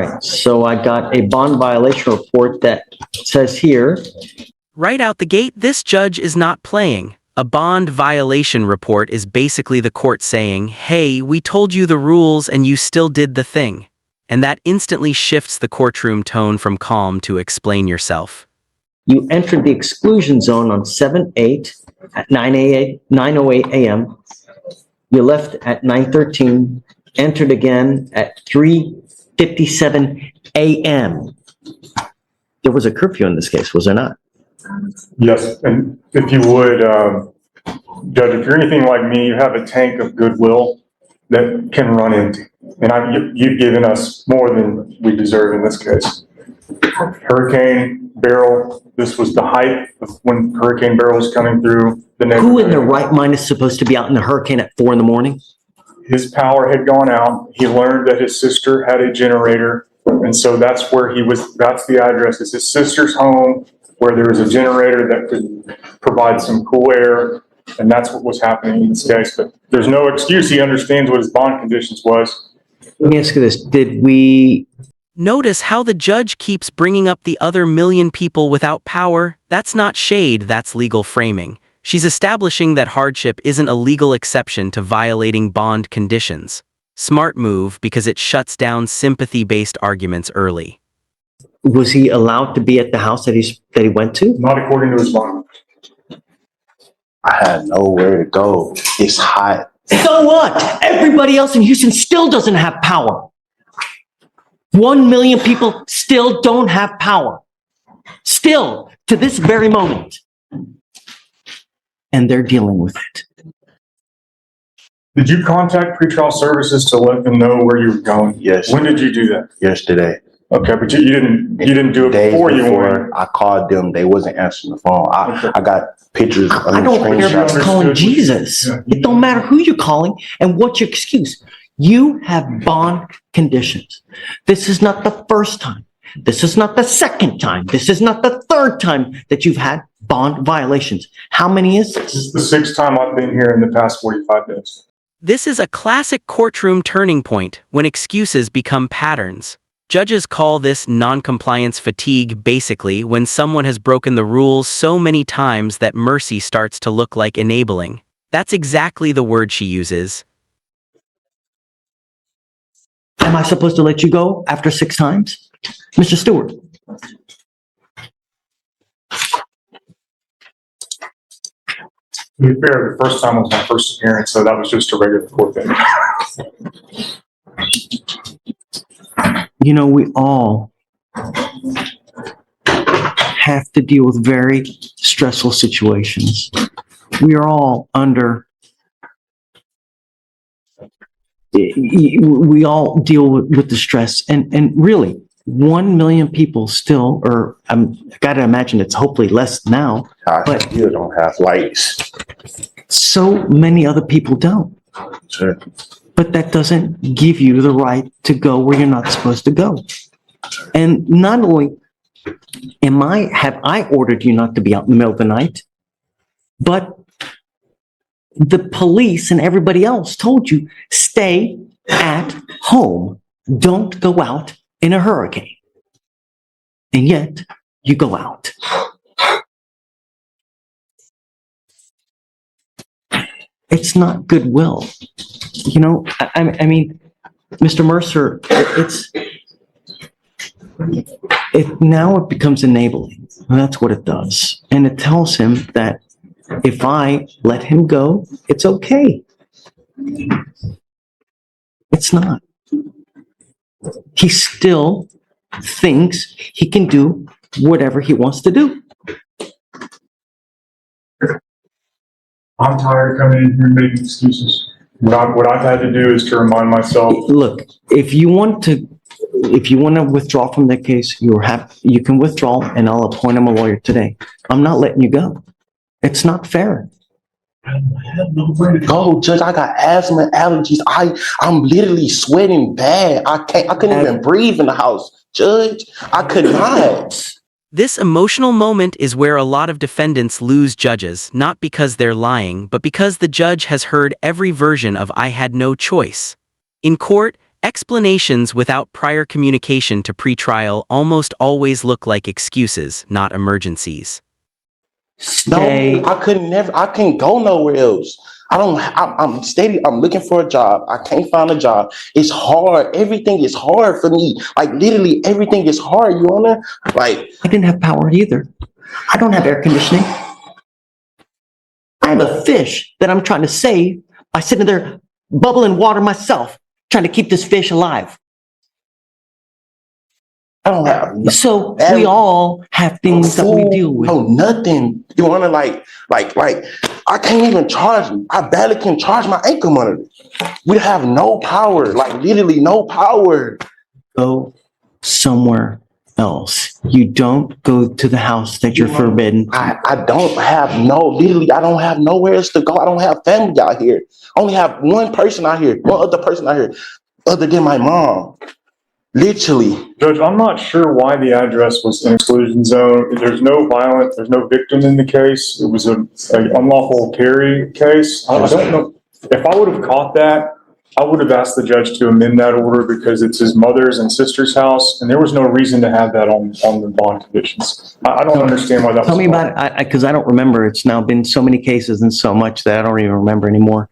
right, so I got a bond violation report that says here, Right out the gate, this judge is not playing. A bond violation report is basically the court saying, hey, we told you the rules and you still did the thing. And that instantly shifts the courtroom tone from calm to explain yourself. you entered the exclusion zone on 7/8 at 9:08 a.m. You left at 9:13, entered again at 3:57 a.m. There was a curfew in this case, was there not? Yes, and if you would, Judge, if you're anything like me, you have a tank of Goodwill that can run empty. And you've given us more than we deserve in this case. Hurricane Beryl, this was the height of when Hurricane Beryl was coming through the neighborhood. Who in their right mind is supposed to be out in the hurricane at 4 a.m? His power had gone out. He learned that his sister had a generator. And so that's where he was, that's the address. It's his sister's home where there was a generator that could provide some cool air. And that's what was happening in this case. But there's no excuse. He understands what his bond conditions was. Let me ask you this, did we... Notice how the judge keeps bringing up the other million people without power. That's not shade, that's legal framing. She's establishing that hardship isn't a legal exception to violating bond conditions. Smart move because it shuts down sympathy-based arguments early. Was he allowed to be at the house that he went to? Not according to his bond. I had nowhere to go. It's hot. So what? Everybody else in Houston still doesn't have power. 1 million people still don't have power. Still, to this very moment. And they're dealing with it. Did you contact pretrial services to let them know where you were going? Yes. When did you do that? Yesterday. Okay, but you didn't do it Days before you went. I called them. They wasn't answering the phone. I got pictures. I don't care if it's calling Jesus. Yeah. It don't matter who you're calling and what's your excuse. You have bond conditions. This is not the first time. This is not the second time. This is not the third time that you've had bond violations. How many is This this? is the sixth time I've been here in the past 45 days. This is a classic courtroom turning point when excuses become patterns. Judges call this noncompliance fatigue basically when someone has broken the rules so many times that mercy starts to look like enabling. That's exactly the word she uses. Am I supposed to let you go after 6 times? Mr. Stewart. To be fair, the first time was my first appearance, so that was just a regular court day. You know, we all have to deal with very stressful situations. We are all under, we all deal with the stress. And really, 1 million people still, or I gotta imagine it's hopefully less now, I still don't have lights. so many other people don't. Sure. But that doesn't give you the right to go where you're not supposed to go. And not only have I ordered you not to be out in the middle of the night, but the police and everybody else told you, stay at home. Don't go out in a hurricane. And yet you go out. It's not goodwill. You know, I mean, Mr. Mercer, now it becomes enabling. And that's what it does. And it tells him that if I let him go, it's okay. It's not. He still thinks he can do whatever he wants to do. I'm tired of coming in here and making excuses. What I've had to do is to remind myself. Look, if you want to withdraw from that case, you can withdraw, and I'll appoint him a lawyer today. I'm not letting you go. It's not fair. I have nowhere to go, Judge. I got asthma, allergies. I'm literally sweating bad. I couldn't even breathe in the house, Judge. I could not. This emotional moment is where a lot of defendants lose judges, not because they're lying, but because the judge has heard every version of "I had no choice." In court, Explanations without prior communication to pretrial almost always look like excuses, not emergencies. Stay. No, I can't go nowhere else. I'm steady. I'm looking for a job. I can't find a job. It's hard. Everything is hard for me. Like literally everything is hard, you know? Like, I didn't have power either. I don't have air conditioning. I have a fish that I'm trying to save by sitting there bubbling water myself, trying to keep this fish alive. I don't have So we all have things that we deal with. No, nothing. You wanna like, I can't even charge. I barely can charge my ankle monitor. We have no power, like literally no power. Go somewhere else. You don't go to the house that you're forbidden. I don't have literally, I don't have nowhere else to go. I don't have family out here. I only have one person out here, one other person out here, other than my mom. Literally. Judge, I'm not sure why the address was an exclusion zone. There's no victim in the case. It was an unlawful carry case. I don't know. If I would have caught that, I would have asked the judge to amend that order because it's his mother's and sister's house, and there was no reason to have that on the bond conditions. I don't understand why that was. Tell me about it, because I don't remember. It's now been so many cases and so much that I don't even remember anymore.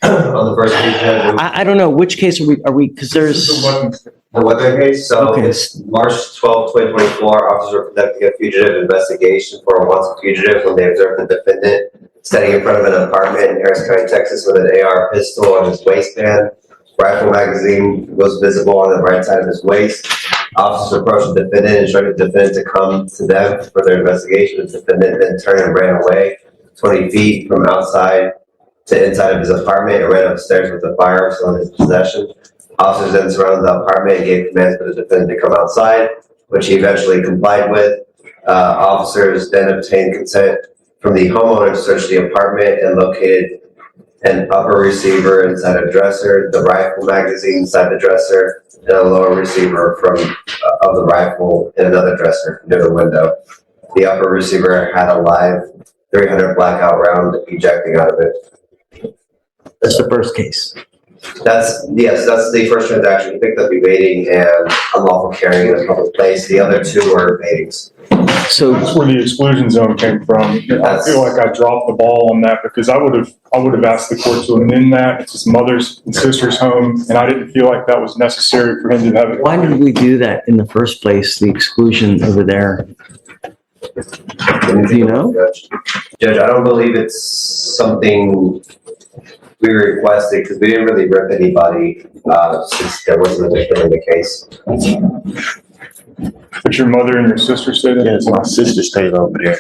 On the first case, I don't know, which case are we, because there's, the weather case, so Okay. it's March 12, 2024, officers were conducting a fugitive investigation for a wanted fugitive when they observed the defendant standing in front of an apartment in Harris County, Texas with an AR pistol on his waistband. Rifle magazine was visible on the right side of his waist. Officers approached the defendant and instructed the defendant to come to them for their investigation. The defendant then turned and ran away 20 feet from outside to inside of his apartment and ran upstairs with the firearms on his possession. Officers then surrounded the apartment and gave commands for the defendant to come outside, which he eventually complied with. Officers then obtained consent from the homeowner to search the apartment and located an upper receiver inside a dresser, the rifle magazine inside the dresser, and a lower receiver of the rifle in another dresser near the window. The upper receiver had a live 300 blackout round ejecting out of it. that's the first case. That's the first transaction. He picked up evading and unlawful carrying in a public place. The other two were evadings. So That's where the exclusion zone came from. I feel like I dropped the ball on that because I would have asked the court to amend that. It's his mother's and sister's home, and I didn't feel like that was necessary for him to have it. why did we do that in the first place, the exclusion over there? Do you know? Judge, I don't believe it's something we requested because we didn't really rip anybody since there wasn't a victim in the case. But your mother and your sister stayed in? Yes, my sister stayed over there.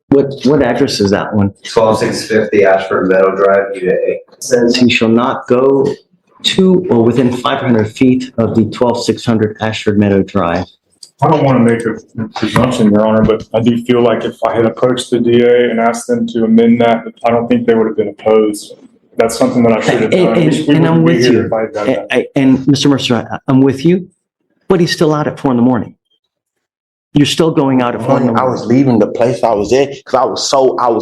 What address is that one? 12650 Ashford Meadow Drive, Unit A. Says he shall not go to or within 500 feet of the 12600 Ashford Meadow Drive. I don't want to make a presumption, Your Honor, but I do feel like if I had approached the DA and asked them to amend that, I don't think they would have been opposed. That's something that I should have done. And I'm with you. And Mr. Mercer, I'm with you, but he's still out at 4 a.m. You're still going out at 4 a.m. I was leaving the place I was at because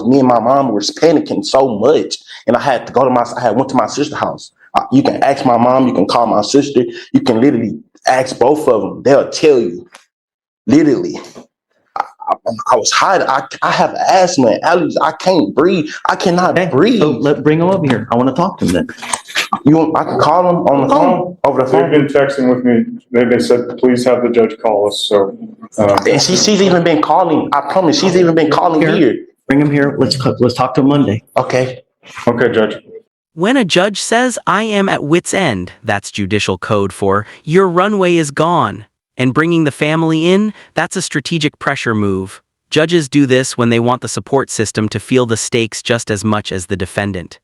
me and my mom were panicking so much, and I had to go to went to my sister's house. You can ask my mom, you can call my sister, you can literally ask both of them. They'll tell you. Literally. I was hiding. I have asthma and allergies. I can't breathe. I cannot breathe. So bring him over here. I want to talk to him then. I can call him on the phone, over the They've phone. been texting with me. They said, please have the judge call us, so. And she's even been calling. I promise, she's even been calling here. Bring him here. Let's talk to him Monday. Okay. Okay, Judge. When a judge says, I am at wit's end, that's judicial code for, your runway is gone. And bringing the family in, that's a strategic pressure move. Judges do this when they want the support system to feel the stakes just as much as the defendant.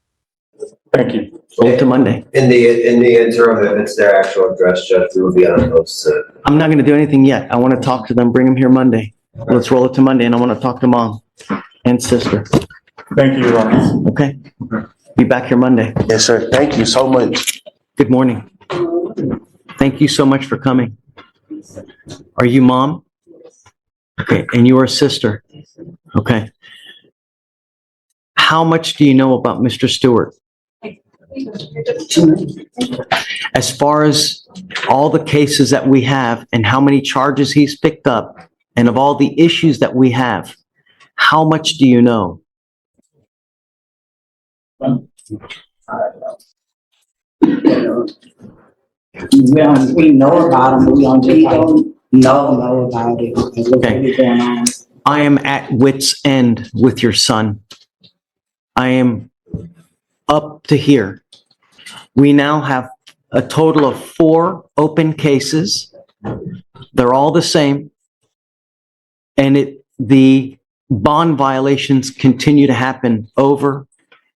Thank you. Roll it to Monday. In the interim, if it's their actual address, Judge, we would be unopposed to it. I'm not going to do anything yet. I want to talk to them. Bring them here Monday. Let's roll it to Monday, and I want to talk to mom and sister. Thank you, Your Honor. Okay? Be back here Monday. Yes, sir. Thank you so much. Good morning. Thank you so much for coming. Are you mom? Okay, and you are sister. Okay. How much do you know about Mr. Stewart? As far as all the cases that we have and how many charges he's picked up and of all the issues that we have, how much do you know? We know about them, but we don't know about it. What's really going on. I am at wit's end with your son. I am up to here. We now have a total of 4 open cases. They're all the same. And the bond violations continue to happen over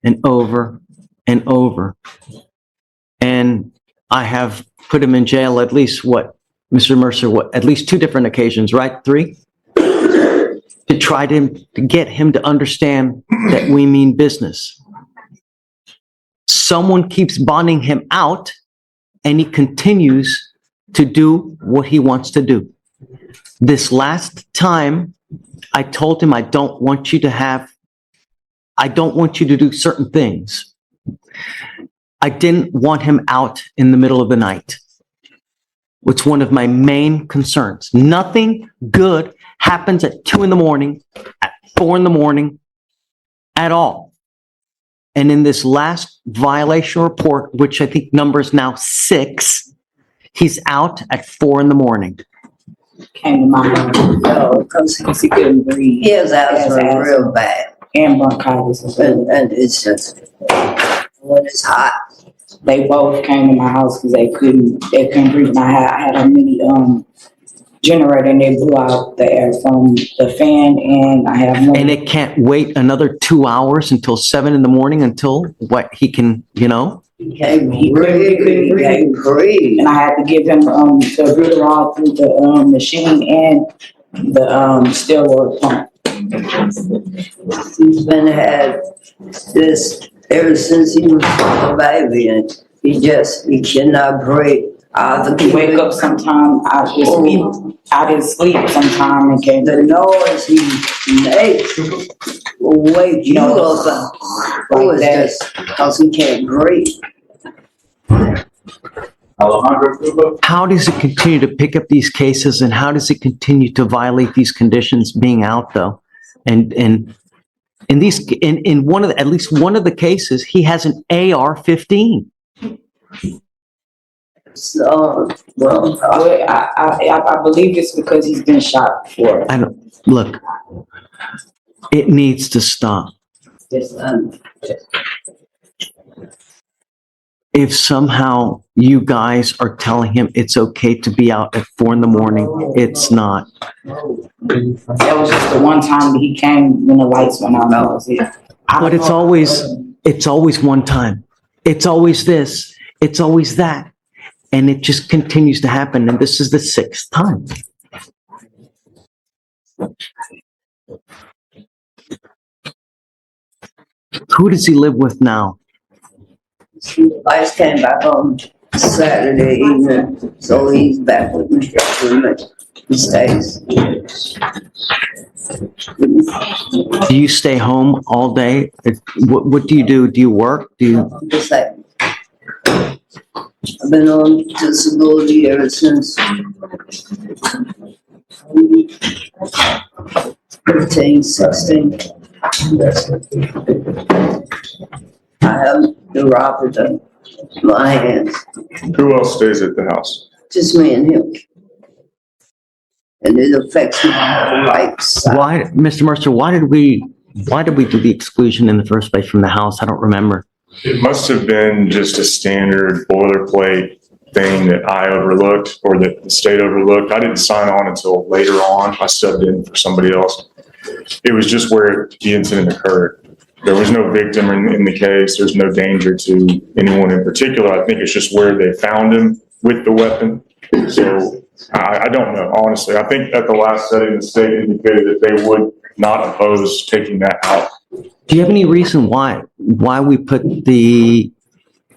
and over and over. And I have put him in jail at least Mr. Mercer, at least 2 different occasions, right? 3? To try to get him to understand that we mean business. Someone keeps bonding him out and he continues to do what he wants to do. This last time, I told him I don't want you to do certain things. I didn't want him out in the middle of the night. It's one of my main concerns. Nothing good happens at 2 a.m, at 4 a.m, at all. And in this last violation report, which I think numbers now 6, he's out at 4 a.m. Came to my house, because he couldn't breathe. His asthma real bad, And bronchitis as well. and it's just, when it's hot, They both came to my house because they couldn't breathe. And I had a mini generator and they blew out the air from the fan, and I have no. And it can't wait another 2 hours until 7 a.m. until he can, he couldn't He couldn't breathe, he can't breathe. And I had to give him the Goodwill through the machine and the steroid pump. He's been had this ever since he was a baby, and he cannot breathe. He wake up sometime, I didn't sleep sometime and came. The noise he makes will wake you up. Who is this? Because he can't breathe. how does it continue to pick up these cases and how does it continue to violate these conditions being out though? And in at least one of the cases, he has an AR-15. So, well, I believe it's because he's been shot before. Look, it needs to stop. it's, If somehow you guys are telling him it's okay to be out at 4 a.m, it's not. That was just the one time that he came when the lights went out. That was it. But it's always one time. It's always this, it's always that. And it just continues to happen. And this is the 6th time. Who does he live with now? lights came back on Saturday evening, so he's back with me. He stays. Do you stay home all day? What do you do? Do you work? Just like, I've been on disability ever since 15, 16. I have neuropathy in my hands, Who else stays at the house? just me and him. And it affects my right side. Why, Mr. Mercer, why did we do the exclusion in the first place from the house? I don't remember. It must have been just a standard boilerplate thing that I overlooked or that the state overlooked. I didn't sign on until later on. I subbed in for somebody else. It was just where the incident occurred. There was no victim in the case. There's no danger to anyone in particular. I think it's just where they found him with the weapon. So I don't know, honestly. I think at the last setting, the state indicated that they would not oppose taking that out. Do you have any reason why we put the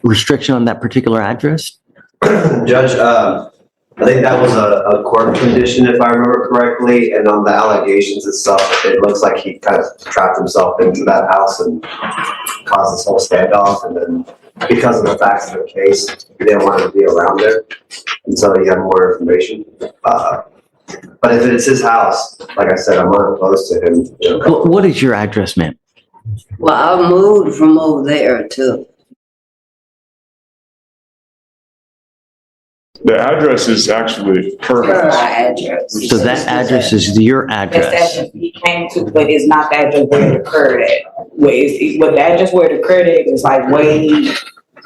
restriction on that particular address? Judge, I think that was a court condition, if I remember correctly, and on the allegations itself, it looks like he kind of trapped himself into that house and caused this whole standoff, and then because of the facts of the case, you didn't want to be around there until you had more information. But if it's his house, like I said, I'm not opposed to him. What is your address, ma'am? Well, I moved from over there to, The address is actually her My house. address. So that address is your That's the address. address he came to, but it's not the address where it occurred at. What the address where it occurred at is like way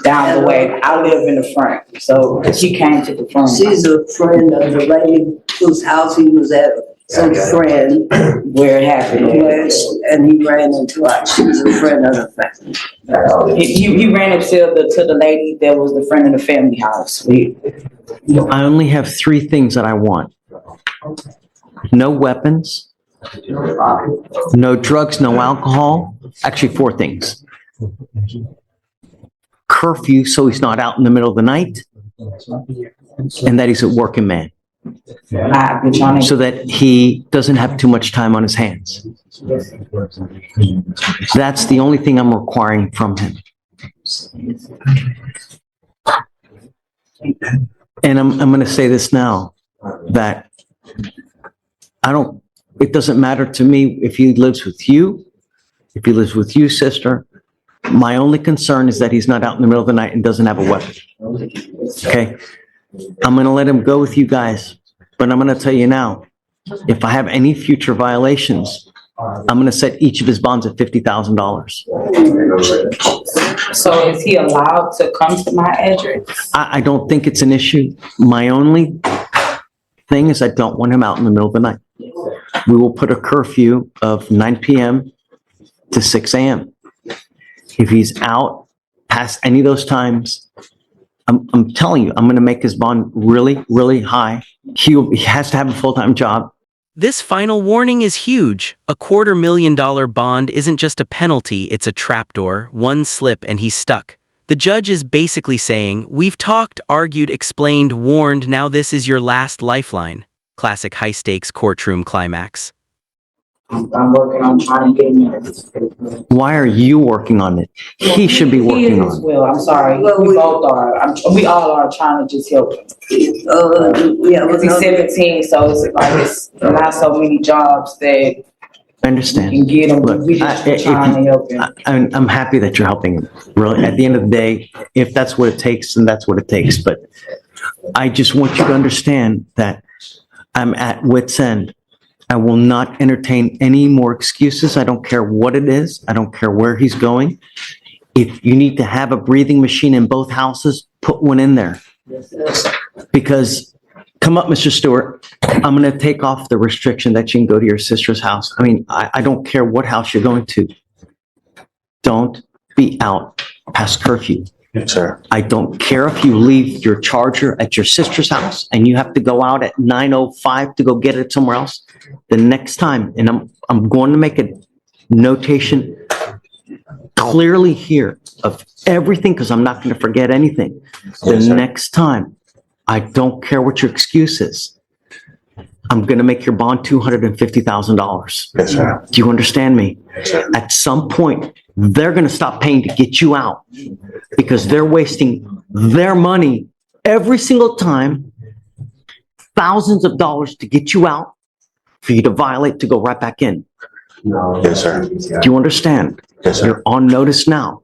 down the way. I live in the front, so she came to the front. she's a friend of the lady whose house he was at, some friend, Where it happened. and he ran into her. She was a friend of the family. You ran up to the lady that was the friend of the family house. I only have three things that I want. No weapons, no drugs, no alcohol. Actually, four things. Curfew, so he's not out in the middle of the night, and that he's a working man, I've been trying to. so that he doesn't have too much time on his hands. That's the only thing I'm requiring from him. And I'm going to say this now, that it doesn't matter to me if he lives with you, sister. My only concern is that he's not out in the middle of the night and doesn't have a weapon. Okay? I'm going to let him go with you guys, but I'm going to tell you now, if I have any future violations, I'm going to set each of his bonds at $50,000. So is he allowed to come to my address? I don't think it's an issue. My only thing is I don't want him out in the middle of the night. We will put a curfew of 9 p.m. to 6 a.m. If he's out past any of those times, I'm telling you, I'm going to make his bond really, really high. He has to have a full-time job. This final warning is huge. A $250,000 bond isn't just a penalty, it's a trapdoor. One slip and he's stuck. The judge is basically saying, we've talked, argued, explained, warned, now this is your last lifeline. Classic high-stakes courtroom climax. I'm working on trying to get him there. Why are you working on it? He should be working He is on as it. well, I'm sorry. Well, We we- both are. We all are trying to just help him. Yeah, Because he's 17, so it's like it's not so many jobs that I understand. can get him. Look, We just if trying to help him. I'm happy that you're helping him. Really, at the end of the day, if that's what it takes, then that's what it takes. But I just want you to understand that I'm at wit's end. I will not entertain any more excuses. I don't care what it is. I don't care where he's going. If you need to have a breathing machine in both houses, put one in there. Because, come up, Mr. Stewart, I'm going to take off the restriction that you can go to your sister's house. I mean, I don't care what house you're going to. Don't be out past curfew. Yes, sir. I don't care if you leave your charger at your sister's house and you have to go out at 9:05 to go get it somewhere else. The next time, and I'm going to make a notation clearly here of everything, because I'm not going to forget anything. The Yes, sir. next time, I don't care what your excuse is. I'm going to make your bond $250,000. Yes, sir. Do you understand me? Yes, sir. At some point, they're going to stop paying to get you out because they're wasting their money every single time, thousands of dollars to get you out, for you to violate, to go right back in. Yes, sir. Do you understand? Yes, sir. You're on notice now.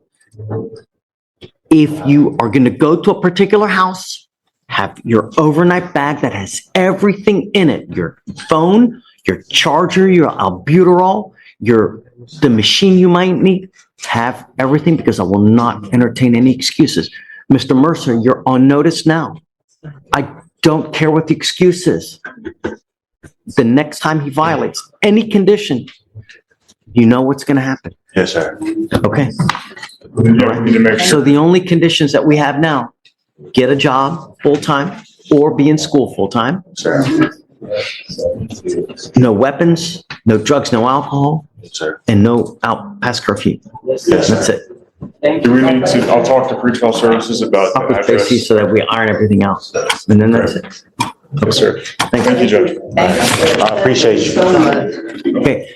If you are going to go to a particular house, have your overnight bag that has everything in it, your phone, your charger, your albuterol, the machine you might need, have everything, because I will not entertain any excuses. Mr. Mercer, you're on notice now. I don't care what the excuse is. The next time he violates any condition, you know what's going to happen. Yes, sir. Okay? We need to make So sure. the only conditions that we have now, get a job full-time or be in school full-time. Sir. No weapons, no drugs, no alcohol, Yes, sir. and no out past curfew. Yes, That's sir. it. Thank Do you. we need to, I'll talk to pretrial services about Talk the with Tracy address. so that we iron everything out. And then that's it. Yes, sir. Thank Thank you, Judge. you. Thank you I appreciate you. so much. Okay.